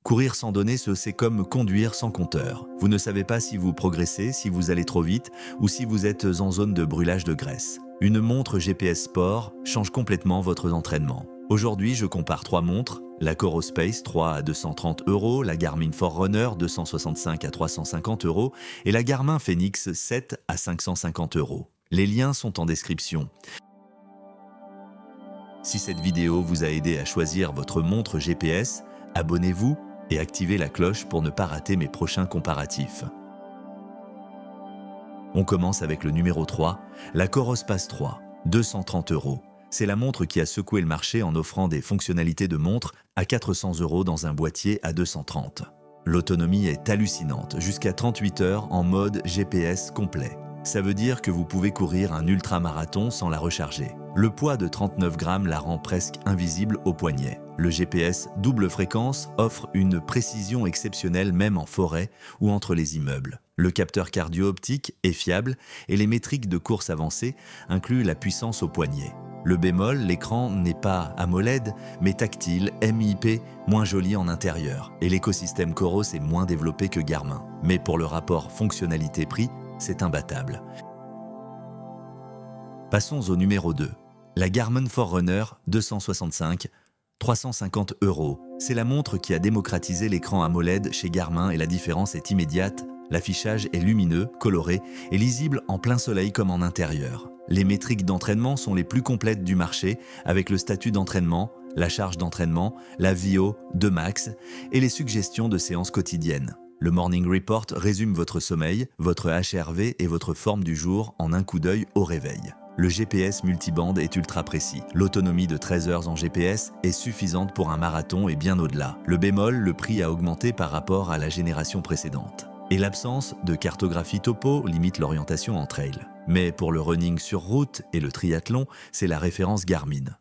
Courir sans données, c'est comme conduire sans compteur. Vous ne savez pas si vous progressez, si vous allez trop vite ou si vous êtes en zone de brûlage de graisse. Une montre GPS Sport change complètement votre entraînement. Aujourd'hui, je compare 3 montres, la Corospace 3 à 230 €, la Garmin Forerunner 265 à 350 € et la Garmin Fenix 7 à 550 €. Les liens sont en description. Si cette vidéo vous a aidé à choisir votre montre GPS, abonnez-vous et activez la cloche pour ne pas rater mes prochains comparatifs. On commence avec le numéro 3, la Corospace 3, 230 €. C'est la montre qui a secoué le marché en offrant des fonctionnalités de montre à 400 € dans un boîtier à 230. L'autonomie est hallucinante, jusqu'à 38 heures en mode GPS complet. Ça veut dire que vous pouvez courir un ultramarathon sans la recharger. Le poids de 39 grammes la rend presque invisible au poignet. Le GPS double fréquence offre une précision exceptionnelle même en forêt ou entre les immeubles. Le capteur cardio-optique est fiable et les métriques de course avancées incluent la puissance au poignet. Le bémol, l'écran n'est pas AMOLED, mais tactile, MIP, moins joli en intérieur. Et l'écosystème Coros est moins développé que Garmin. Mais pour le rapport fonctionnalité-prix, c'est imbattable. Passons au numéro 2. La Garmin Forerunner 265, 350 €. C'est la montre qui a démocratisé l'écran AMOLED chez Garmin et la différence est immédiate. L'affichage est lumineux, coloré et lisible en plein soleil comme en intérieur. Les métriques d'entraînement sont les plus complètes du marché avec le statut d'entraînement, la charge d'entraînement, la VO de max et les suggestions de séances quotidiennes. Le Morning Report résume votre sommeil, votre HRV et votre forme du jour en un coup d'œil au réveil. Le GPS multibande est ultra précis. L'autonomie de 13 heures en GPS est suffisante pour un marathon et bien au-delà. Le bémol, le prix a augmenté par rapport à la génération précédente. Et l'absence de cartographie topo limite l'orientation en trail. Mais pour le running sur route et le triathlon, c'est la référence Garmin.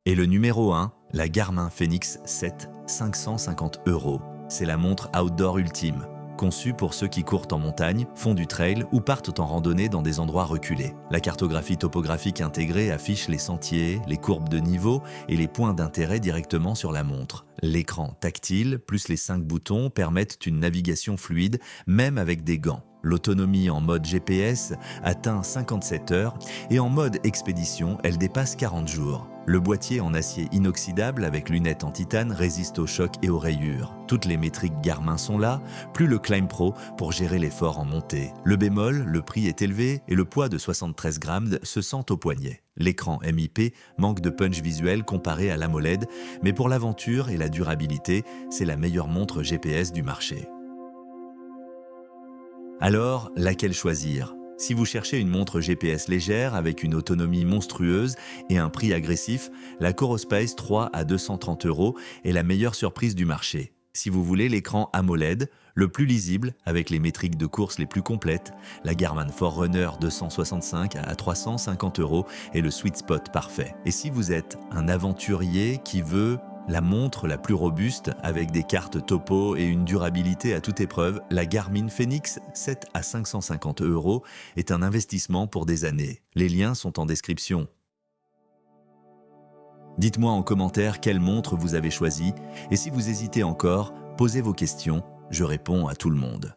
Et le numéro 1, la Garmin Fenix 7, 550 €. C'est la montre outdoor ultime, conçue pour ceux qui courent en montagne, font du trail ou partent en randonnée dans des endroits reculés. La cartographie topographique intégrée affiche les sentiers, les courbes de niveau et les points d'intérêt directement sur la montre. L'écran tactile plus les 5 boutons permettent une navigation fluide, même avec des gants. L'autonomie en mode GPS atteint 57 heures et en mode expédition, elle dépasse 40 jours. Le boîtier en acier inoxydable avec lunettes en titane résiste aux chocs et aux rayures. Toutes les métriques Garmin sont là, plus le Climb Pro pour gérer l'effort en montée. Le bémol, le prix est élevé et le poids de 73 grammes se sent au poignet. L'écran MIP manque de punch visuel comparé à l'AMOLED, mais pour l'aventure et la durabilité, c'est la meilleure montre GPS du marché. Alors, laquelle choisir ? Si vous cherchez une montre GPS légère avec une autonomie monstrueuse et un prix agressif, la Corospace 3 à 230 € est la meilleure surprise du marché. Si vous voulez l'écran AMOLED, le plus lisible avec les métriques de course les plus complètes, la Garmin Forerunner 265 à 350 € est le sweet spot parfait. Et si vous êtes un aventurier qui veut la montre la plus robuste avec des cartes topo et une durabilité à toute épreuve, la Garmin Fenix 7 à 550 € est un investissement pour des années. Les liens sont en description. Dites-moi en commentaire quelle montre vous avez choisie et si vous hésitez encore, posez vos questions, je réponds à tout le monde.